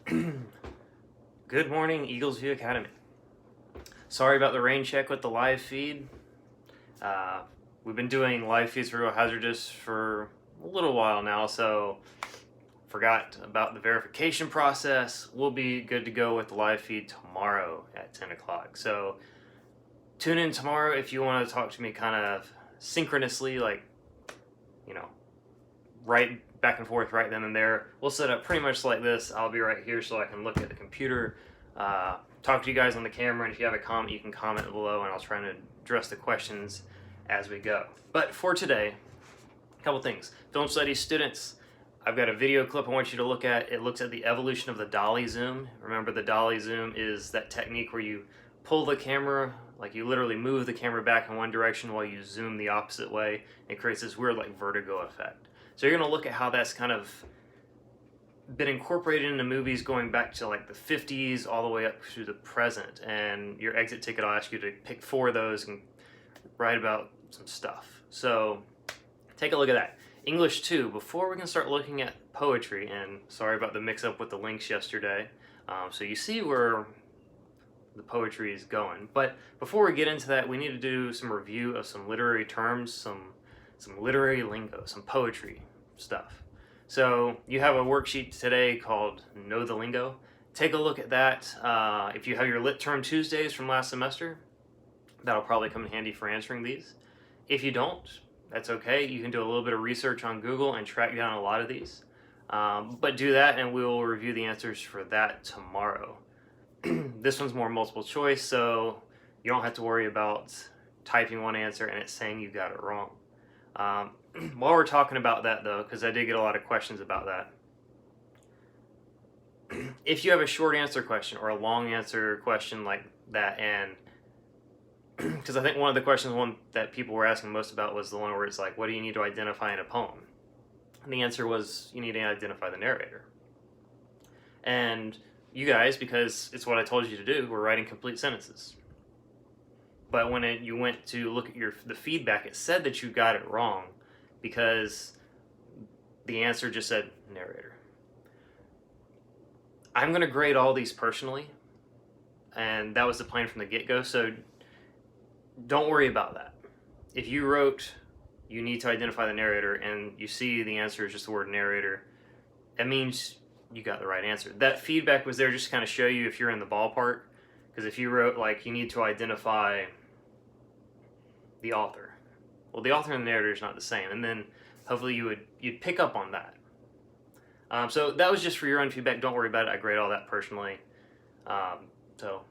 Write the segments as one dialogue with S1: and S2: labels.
S1: Good morning, Eagles View Academy. Sorry about the rain check with the live feed. Uh, we've been doing live feeds for Real Hazardous for a little while now, so forgot about the verification process. We'll be good to go with the live feed tomorrow at 10 o'clock. So tune in tomorrow if you want to talk to me kind of synchronously, like, you know, right back and forth right then and there. We'll set up pretty much like this. I'll be right here so I can look at the computer, talk to you guys on the camera, and if you have a comment, you can comment below, and I'll try to address the questions as we go. But for today, a couple things. Film studies students, I've got a video clip I want you to look at. It looks at the evolution of the dolly zoom. Remember, the dolly zoom is that technique where you pull the camera, like you literally move the camera back in one direction while you zoom the opposite way. It creates this weird like vertigo effect. So you're going to look at how that's kind of been incorporated into movies going back to like the 50s all the way up to the present. And your exit ticket, I'll ask you to pick 4 of those and write about some stuff. So take a look at that. English 2, before we can start looking at poetry, and sorry about the mix up with the links yesterday. So you see where the poetry is going. But before we get into that, we need to do some review of some literary terms, some literary lingo, some poetry stuff. So you have a worksheet today called Know the Lingo. Take a look at that. If you have your Lit Term Tuesdays from last semester, that'll probably come in handy for answering these. If you don't, that's okay. You can do a little bit of research on Google and track down a lot of these. But do that and we'll review the answers for that tomorrow. This one's more multiple choice, so you don't have to worry about typing one answer and it's saying you got it wrong. While we're talking about that though, because I did get a lot of questions about that, if you have a short answer question or a long answer question like that, and because I think one of the questions that people were asking most about was the one where it's like, what do you need to identify in a poem? And the answer was, you need to identify the narrator. And you guys, because it's what I told you to do, were writing complete sentences. But when you went to look at the feedback, it said that you got it wrong because the answer just said narrator. I'm going to grade all these personally, and that was the plan from the get-go, so don't worry about that. If you wrote you need to identify the narrator and you see the answer is just the word narrator, that means you got the right answer. That feedback was there just to kind of show you if you're in the ballpark, because if you wrote like you need to identify the author, well, the author and the narrator is not the same, and then hopefully you'd pick up on that. So that was just for your own feedback. Don't worry about it. I grade all that personally. So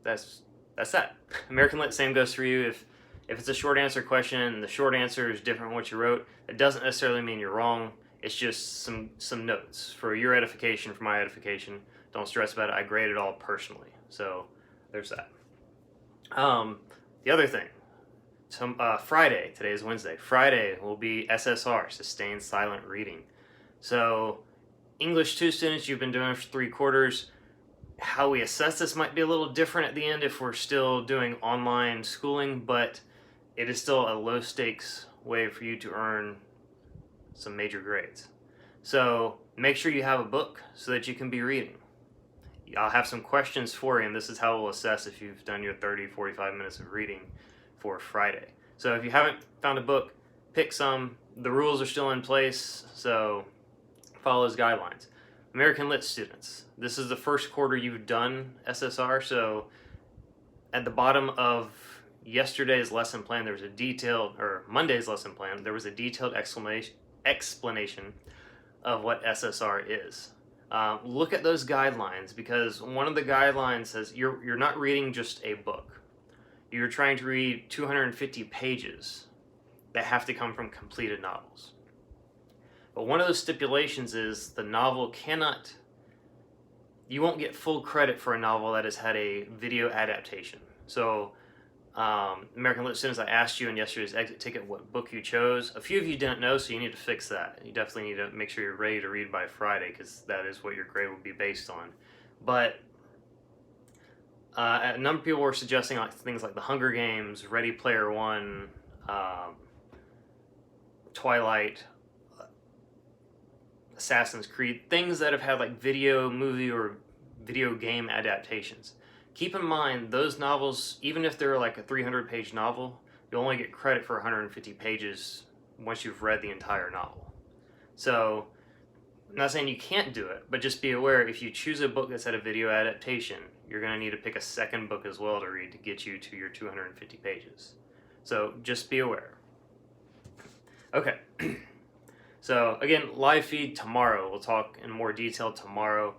S1: that's that. American Lit, same goes for you. If it's a short answer question and the short answer is different from what you wrote, it doesn't necessarily mean you're wrong. It's just some notes for your edification, for my edification. Don't stress about it. I grade it all personally. So there's that. The other thing, Friday, today is Wednesday, Friday will be SSR, Sustained Silent Reading. So English 2 students, you've been doing it for 3 quarters. How we assess this might be a little different at the end if we're still doing online schooling, but it is still a low stakes way for you to earn some major grades. So make sure you have a book so that you can be reading. I'll have some questions for you, and this is how we'll assess if you've done your 30-45 minutes of reading for Friday. So if you haven't found a book, pick some. The rules are still in place, so follow those guidelines. American Lit students, this is the first quarter you've done SSR, so at the bottom of yesterday's lesson plan, there was a detailed, or Monday's lesson plan, there was a detailed explanation of what SSR is. Look at those guidelines, because one of the guidelines says you're not reading just a book. You're trying to read 250 pages that have to come from completed novels. But one of those stipulations is the novel you won't get full credit for a novel that has had a video adaptation. So American Lit students, I asked you in yesterday's exit ticket what book you chose. A few of you didn't know, so you need to fix that. You definitely need to make sure you're ready to read by Friday, because that is what your grade will be based on. But a number of people were suggesting like things like The Hunger Games, Ready Player One, Twilight, Assassin's Creed, things that have had like video, movie, or video game adaptations. Keep in mind, those novels, even if they're like a 300-page novel, you only get credit for 150 pages once you've read the entire novel. So, I'm not saying you can't do it, but just be aware, if you choose a book that's had a video adaptation, you're going to need to pick a second book as well to read to get you to your 250 pages. So, just be aware. Okay. So, again, live feed tomorrow. We'll talk in more detail tomorrow.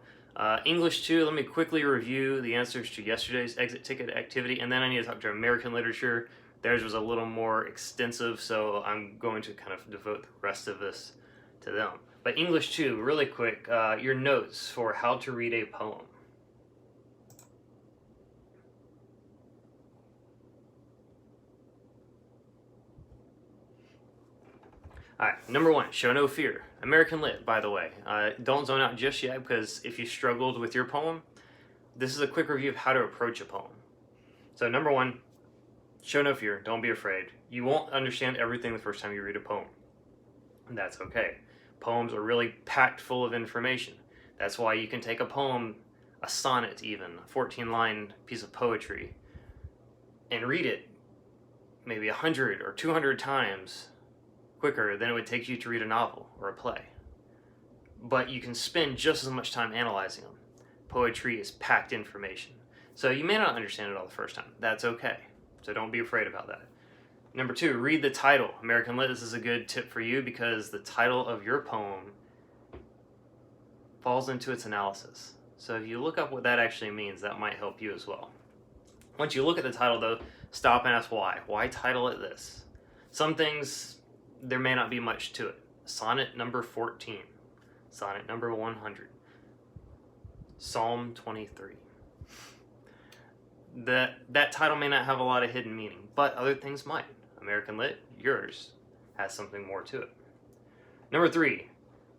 S1: English 2, let me quickly review the answers to yesterday's exit ticket activity, and then I need to talk to American literature. Theirs was a little more extensive, so I'm going to kind of devote the rest of this to them. But English 2, really quick, your notes for how to read a poem. Alright, number 1, show no fear. American Lit, by the way. Don't zone out just yet, because if you struggled with your poem, this is a quick review of how to approach a poem. So number 1, show no fear. Don't be afraid. You won't understand everything the first time you read a poem. And that's okay. Poems are really packed full of information. That's why you can take a poem, a sonnet even, a 14-line piece of poetry, and read it maybe 100 or 200 times quicker than it would take you to read a novel or a play. But you can spend just as much time analyzing them. Poetry is packed information. So you may not understand it all the first time. That's okay. So don't be afraid about that. Number 2, read the title. American Lit, this is a good tip for you because the title of your poem falls into its analysis. So if you look up what that actually means, that might help you as well. Once you look at the title though, stop and ask why. Why title it this? Some things, there may not be much to it. Sonnet number 14. Sonnet number 100. Psalm 23. That title may not have a lot of hidden meaning, but other things might. American Lit, yours, has something more to it. Number 3,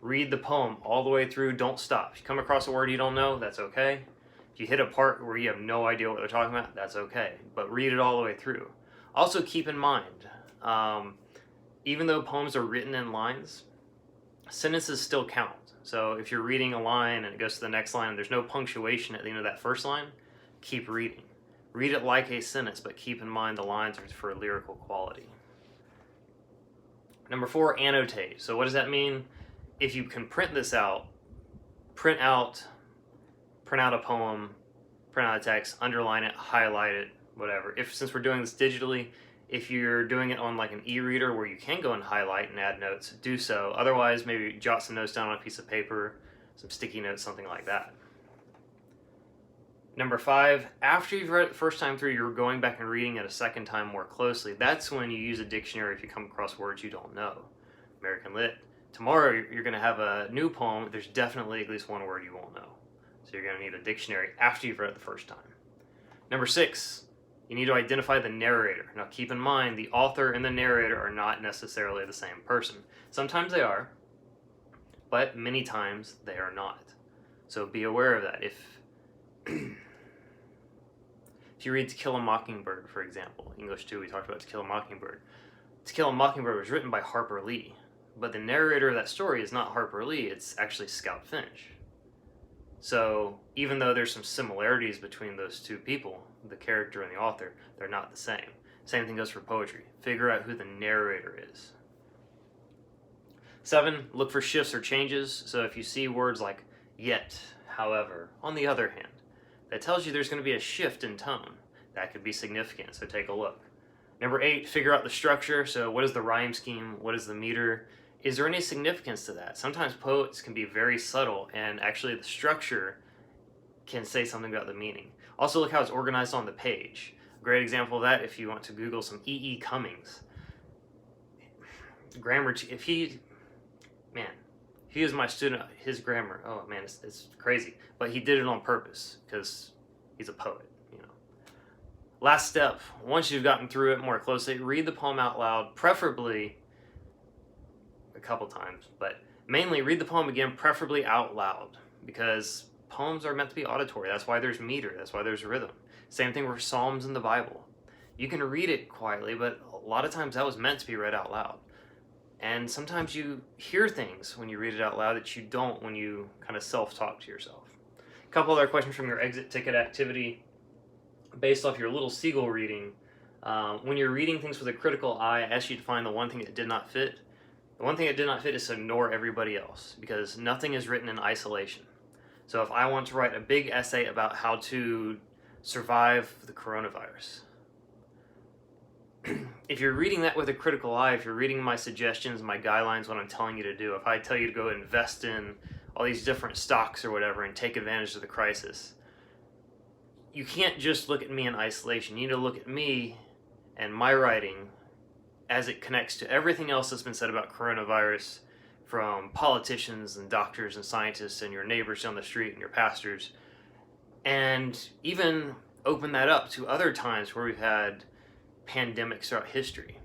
S1: read the poem all the way through. Don't stop. If you come across a word you don't know, that's okay. If you hit a part where you have no idea what they're talking about, that's okay. But read it all the way through. Also keep in mind, even though poems are written in lines, sentences still count. So if you're reading a line and it goes to the next line and there's no punctuation at the end of that first line, keep reading. Read it like a sentence, but keep in mind the lines are for lyrical quality. Number 4, annotate. So what does that mean? If you can print this out, print out a poem, print out a text, underline it, highlight it, whatever. Since we're doing this digitally, if you're doing it on like an e-reader where you can go and highlight and add notes, do so. Otherwise, maybe jot some notes down on a piece of paper, some sticky notes, something like that. Number 5, after you've read it the first time through, you're going back and reading it a second time more closely. That's when you use a dictionary if you come across words you don't know. American Lit. Tomorrow, you're going to have a new poem. There's definitely at least one word you won't know. So you're going to need a dictionary after you've read it the first time. Number 6, you need to identify the narrator. Now keep in mind, the author and the narrator are not necessarily the same person. Sometimes they are, but many times they are not. So be aware of that. If you read To Kill a Mockingbird, for example, English 2, we talked about To Kill a Mockingbird. To Kill a Mockingbird was written by Harper Lee, but the narrator of that story is not Harper Lee, it's actually Scout Finch. So even though there's some similarities between those two people, the character and the author, they're not the same. Same thing goes for poetry. Figure out who the narrator is. 7, look for shifts or changes. So if you see words like yet, however, on the other hand, that tells you there's going to be a shift in tone. That could be significant, so take a look. Number 8, figure out the structure. So what is the rhyme scheme? What is the meter? Is there any significance to that? Sometimes poets can be very subtle, and actually the structure can say something about the meaning. Also look how it's organized on the page. A great example of that, if you want to Google some E.E. Cummings. Grammar, if he was my student, his grammar, oh man, it's crazy. But he did it on purpose, because he's a poet, you know. Last step, once you've gotten through it more closely, read the poem out loud, preferably a couple times, but mainly read the poem again, preferably out loud, because poems are meant to be auditory. That's why there's meter, that's why there's rhythm. Same thing with Psalms in the Bible. You can read it quietly, but a lot of times that was meant to be read out loud. And sometimes you hear things when you read it out loud that you don't when you kind of self-talk to yourself. A couple other questions from your exit ticket activity based off your Little Seagull reading. When you're reading things with a critical eye, I asked you to find the one thing that did not fit. The one thing that did not fit is to ignore everybody else, because nothing is written in isolation. So if I want to write a big essay about how to survive the coronavirus, if you're reading that with a critical eye, if you're reading my suggestions, my guidelines, what I'm telling you to do, if I tell you to go invest in all these different stocks or whatever and take advantage of the crisis, you can't just look at me in isolation. You need to look at me and my writing as it connects to everything else that's been said about coronavirus from politicians and doctors and scientists and your neighbors down the street and your pastors, and even open that up to other times where we've had pandemics throughout history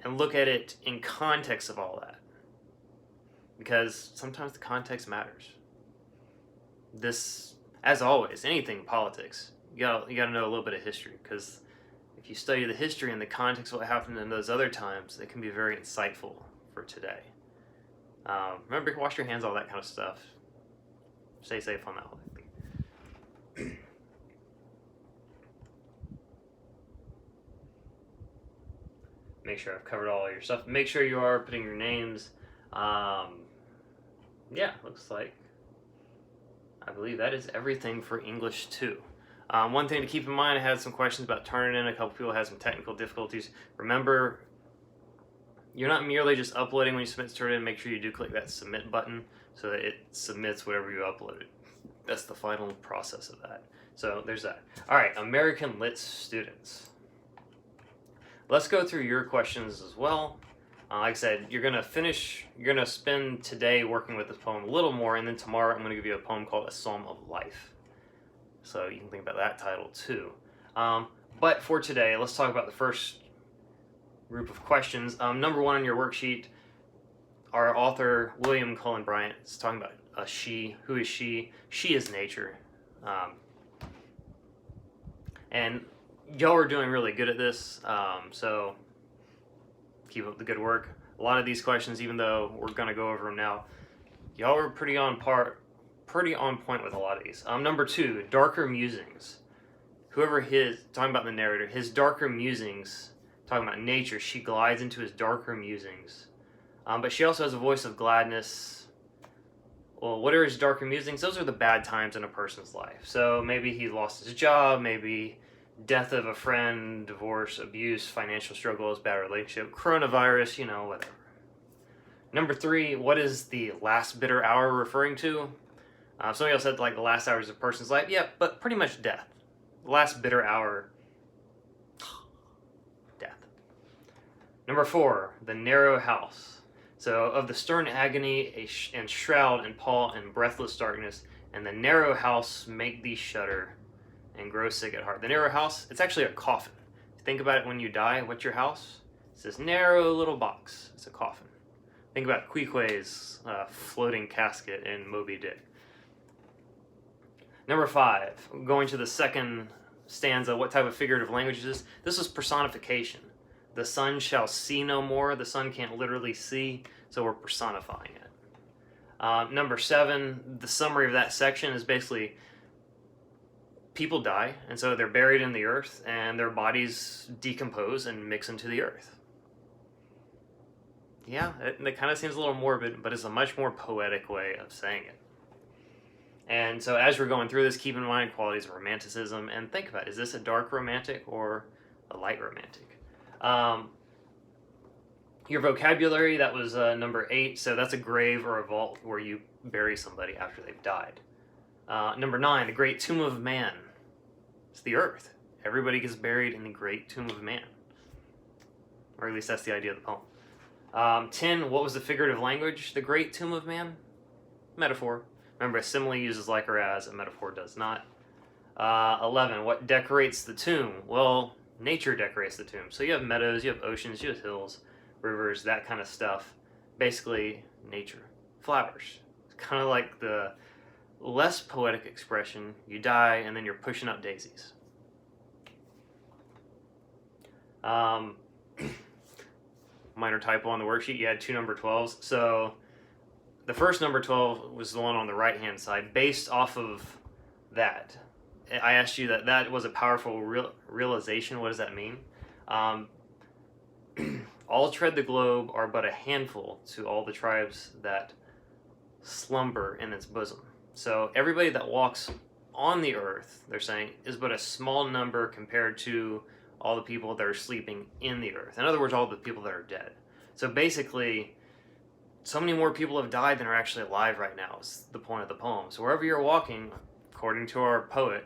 S1: and look at it in context of all that, because sometimes the context matters. This, as always, anything politics, you gotta know a little bit of history, because if you study the history and the context of what happened in those other times, it can be very insightful for today. Remember, wash your hands, all that kind of stuff. Stay safe on that one. Make sure I've covered all your stuff. Make sure you are putting your names. Yeah, looks like I believe that is everything for English 2. One thing to keep in mind, I had some questions about turning in. A couple people had some technical difficulties. Remember, you're not merely just uploading when you submit to Turnitin. Make sure you do click that submit button so that it submits whatever you uploaded. That's the final process of that. So there's that. All right, American Lit students. Let's go through your questions as well. Like I said, you're going to spend today working with this poem a little more, and then tomorrow I'm going to give you a poem called A Psalm of Life. So you can think about that title too. But for today, let's talk about the first group of questions. Number 1 on your worksheet, our author, William Cullen Bryant, is talking about a she. Who is she? She is nature. And y'all are doing really good at this, so keep up the good work. A lot of these questions, even though we're going to go over them now, y'all are pretty on point with a lot of these. Number 2, darker musings. Whoever talking about the narrator, his darker musings, talking about nature, she glides into his darker musings. But she also has a voice of gladness. Well, what are his darker musings? Those are the bad times in a person's life. So maybe he lost his job, maybe death of a friend, divorce, abuse, financial struggles, bad relationship, coronavirus, whatever. Number 3, what is the last bitter hour referring to? Somebody else said like the last hours of a person's life. Yeah, but pretty much death. The last bitter hour, death. Number 4, the narrow house. So of the stern agony and shroud and pall and breathless darkness, and the narrow house make thee shudder and grow sick at heart. The narrow house, it's actually a coffin. Think about it when you die. What's your house? It's this narrow little box. It's a coffin. Think about Queequeg's floating casket in Moby Dick. Number 5, going to the second stanza, what type of figurative language is this? This is personification. The sun shall see no more. The sun can't literally see, so we're personifying it. Number 7, the summary of that section is basically people die, and so they're buried in the earth, and their bodies decompose and mix into the earth. Yeah, it kind of seems a little morbid, but it's a much more poetic way of saying it. And so as we're going through this, keep in mind qualities of romanticism, and think about, is this a dark romantic or a light romantic? Your vocabulary, that was number 8, so that's a grave or a vault where you bury somebody after they've died. Number 9, the great tomb of man. It's the earth. Everybody gets buried in the great tomb of man. Or at least that's the idea of the poem. 10, what was the figurative language? The great tomb of man? Metaphor. Remember, a simile uses like or as, a metaphor does not. 11, what decorates the tomb? Well, nature decorates the tomb. So you have meadows, you have oceans, you have hills, rivers, that kind of stuff. Basically, nature. Flowers. It's kind of like the less poetic expression, you die and then you're pushing up daisies. minor typo on the worksheet. You had two number 12s. So the first number 12 was the one on the right-hand side. Based off of that, I asked you that was a powerful realization. What does that mean? All tread the globe are but a handful to all the tribes that slumber in its bosom. So everybody that walks on the earth, they're saying, is but a small number compared to all the people that are sleeping in the earth. In other words, all the people that are dead. So basically, so many more people have died than are actually alive right now is the point of the poem. So wherever you're walking, according to our poet,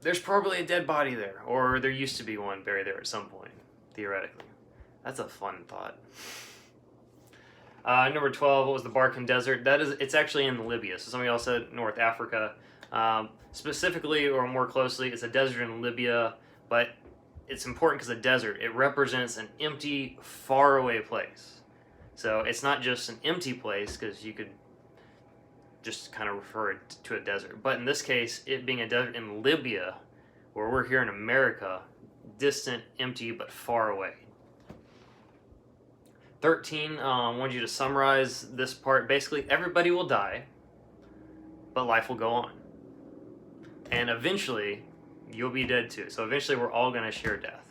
S1: there's probably a dead body there, or there used to be one buried there at some point, theoretically. That's a fun thought. Number 12, what was the Barcan Desert? It's actually in Libya. So somebody else said North Africa. Specifically, or more closely, it's a desert in Libya, but it's important because a desert, it represents an empty, faraway place. So it's not just an empty place, because you could just kind of refer it to a desert. But in this case, it being a desert in Libya, where we're here in America, distant, empty, but far away. 13, I want you to summarize this part. Basically, everybody will die, but life will go on. And eventually, you'll be dead too. So eventually, we're all going to share death.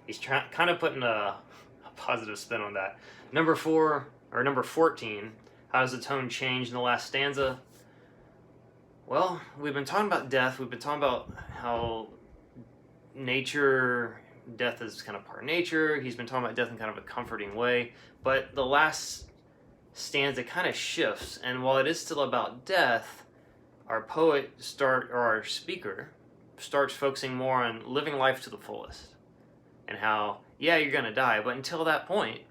S1: He's kind of putting a positive spin on that. Number 14, how does the tone change in the last stanza? Well, we've been talking about death. We've been talking about how death is kind of part of nature. He's been talking about death in kind of a comforting way. But the last stanza kind of shifts. And while it is still about death, our our speaker starts focusing more on living life to the fullest. And how, yeah, you're going to die, but until that point,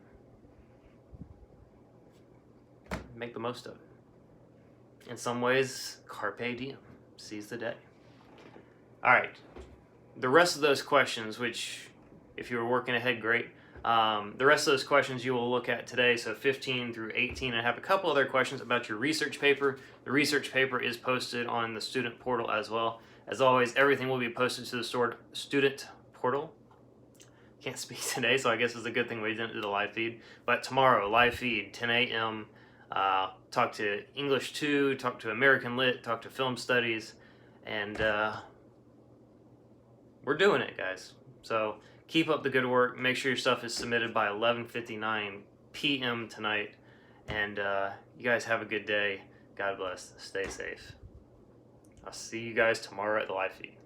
S1: make the most of it. In some ways, carpe diem, seize the day. All right. The rest of those questions, which if you were working ahead, great. The rest of those questions you will look at today, so 15 through 18. I have a couple other questions about your research paper. The research paper is posted on the student portal as well. As always, everything will be posted to the student portal. Can't speak today, so I guess it's a good thing we didn't do the live feed. But tomorrow, live feed, 10 a.m., talk to English 2, talk to American Lit, talk to Film Studies, and we're doing it, guys. So keep up the good work. Make sure your stuff is submitted by 11:59 p.m. tonight. And you guys have a good day. God bless. Stay safe. I'll see you guys tomorrow at the live feed.